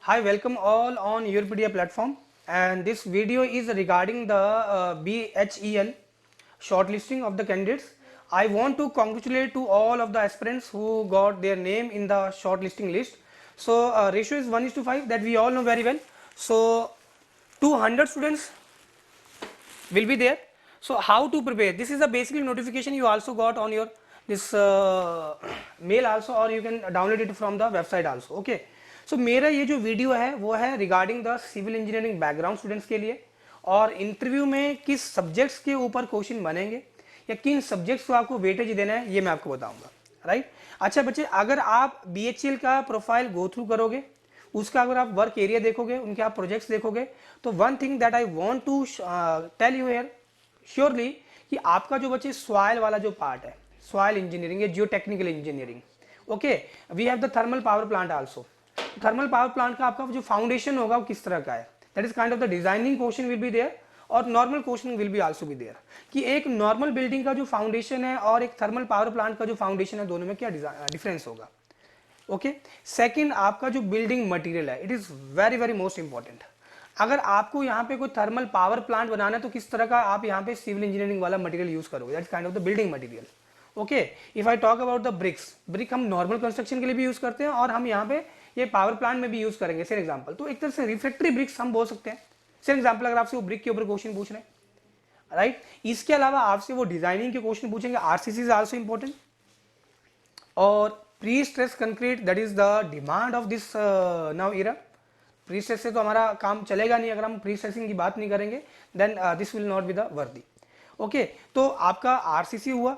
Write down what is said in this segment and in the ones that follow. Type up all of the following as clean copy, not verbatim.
Hi, welcome all on Europedia platform, and this video is regarding the BHEL shortlisting of the candidates. I want to congratulate to all of the aspirants who got their name in the shortlisting list. So ratio is 1:5 that we all know very well. So 200 students will be there. So how to prepare? This is a basically notification you also got on your this mail also, or you can download it from the website also. Okay. सो मेरा ये जो video है वो है regarding the civil engineering background students के लिए, और interview में किस सब्जेक्ट्स के ऊपर क्वेश्चन बनेंगे या किन सब्जेक्ट्स को आपको वेटेज देना है ये मैं आपको बताऊंगा, राइट। अच्छा बच्चे, अगर आप बीएचईएल का प्रोफाइल गो थ्रू करोगे, उसका अगर आप वर्क एरिया देखोगे, उनके आप प्रोजेक्ट्स देखोगे, तो one thing that I want to tell you here surely कि आपका जो बच्चे सॉइल वाला जो पार्ट है, सॉइल इंजीनियरिंग या geotechnical engineering, okay, we have the thermal power plant also. Thermal power plant का आपका जो फाउंडेशन होगा वो किस तरह का है, that is kind of the designing question will be there, और normal question will be also be there कि एक नॉर्मल बिल्डिंग का जो फाउंडेशन है और एक थर्मल पावर प्लांट का जो फाउंडेशन है, दोनों में क्या डिफरेंस होगा। ओके, सेकंड, आपका जो बिल्डिंग मटेरियल है, it is very very most important. अगर आपको यहाँ पे कोई थर्मल पावर प्लांट बनाना है तो किस तरह का आप यहाँ पे सिविल इंजीनियरिंग वाला मटेरियल यूज करोगे, that is kind of the building material. Okay, if I talk about the bricks, brick हम नॉर्मल कंस्ट्रक्शन के लिए भी यूज करते हैं और हम यहाँ पे ये पावर प्लांट में भी यूज करेंगे। फॉर एग्जांपल, तो एक तरह से रिफ्रैक्टरी ब्रिक्स हम बोल सकते हैं। फॉर एग्जांपल, अगर आपसे वो ब्रिक के ऊपर क्वेश्चन पूछ रहे हैं, राइट। इसके अलावा आपसे वो डिजाइनिंग के क्वेश्चन पूछेंगे, आरसीसी इज आल्सो इंपॉर्टेंट, और pre stress concrete, that is the demand of this now era. Pre stress से तो हमारा काम चलेगा नहीं, अगर हम प्री स्ट्रेसिंग की बात नहीं करेंगे then this will not be the worthy. Okay, तो आपका आरसीसी हुआ,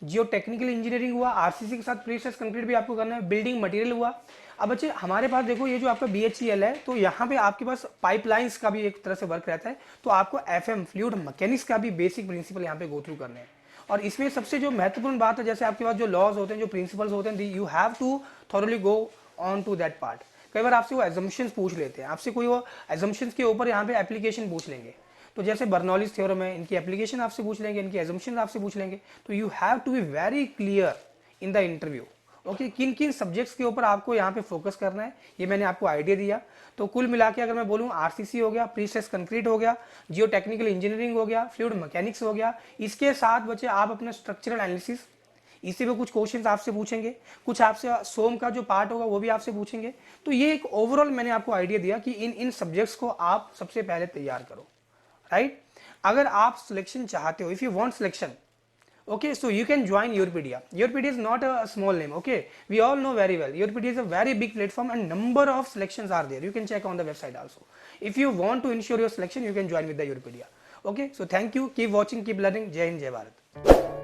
जियो टेक्निकल इंजीनियरिंग हुआ, आरसीसी के साथ प्री स्ट्रेस कंक्रीट भी आपको करना है, बिल्डिंग मटेरियल हुआ। अब बच्चे हमारे पास देखो, ये जो आपका बीएचईएल है, तो यहाँ पे आपके पास पाइपलाइंस का भी एक तरह से वर्क रहता है, तो आपको एफएम फ्लूइड मैकेनिक्स का भी बेसिक प्रिंसिपल यहाँ पे गो थ्रू करने हैं। और इसमें सबसे जो महत्वपूर्ण बात है, जैसे आपके पास जो लॉज होते हैं, जो प्रिंसिपल्स होते हैं, you have to thoroughly go on to that part. कई बार आपसे वो एजम्पशंस पूछ लेते हैं, आपसे कोई वो एजम्पशंस के ऊपर यहाँ पे एप्लीकेशन पूछ लेंगे, तो जैसे बर्नौलीज थ्योरम है, इनकी एप्लीकेशन आपसे पूछ लेंगे, इनकी एजम्पशन आपसे पूछ लेंगे, तो you have to be very clear in the interview. Okay, किन किन सब्जेक्ट्स के ऊपर आपको यहाँ पे फोकस करना है, ये मैंने आपको आइडिया दिया। तो कुल मिला के अगर मैं बोलूँ, आरसीसी हो गया, प्री स्ट्रेस कंक्रीट हो गया, जियो टेक्निकल इंजीनियरिंग हो गया, फ्लूइड मैकेनिक्स हो गया, इसके साथ बच्चे आप अपना स्ट्रक्चरल एनालिसिस, इसी पे कुछ क्वेश्चंस आपसे पूछेंगे, कुछ आपसे सोम का जो पार्ट होगा वो भी आपसे पूछेंगे। तो ये एक ओवरऑल मैंने आपको आइडिया दिया कि इन सब्जेक्ट्स को आप सबसे पहले तैयार करो, राइट। अगर आप सिलेक्शन चाहते हो, if you want selection, okay, so you can join Europedia. Europedia is not a small name, okay, we all know very well Europedia is a very big platform and number of selections are there, you can check on the website also. If you want to ensure your selection, you can join with the Europedia. Okay, so thank you, keep watching, keep learning. Jai Hind, Jai Bharat.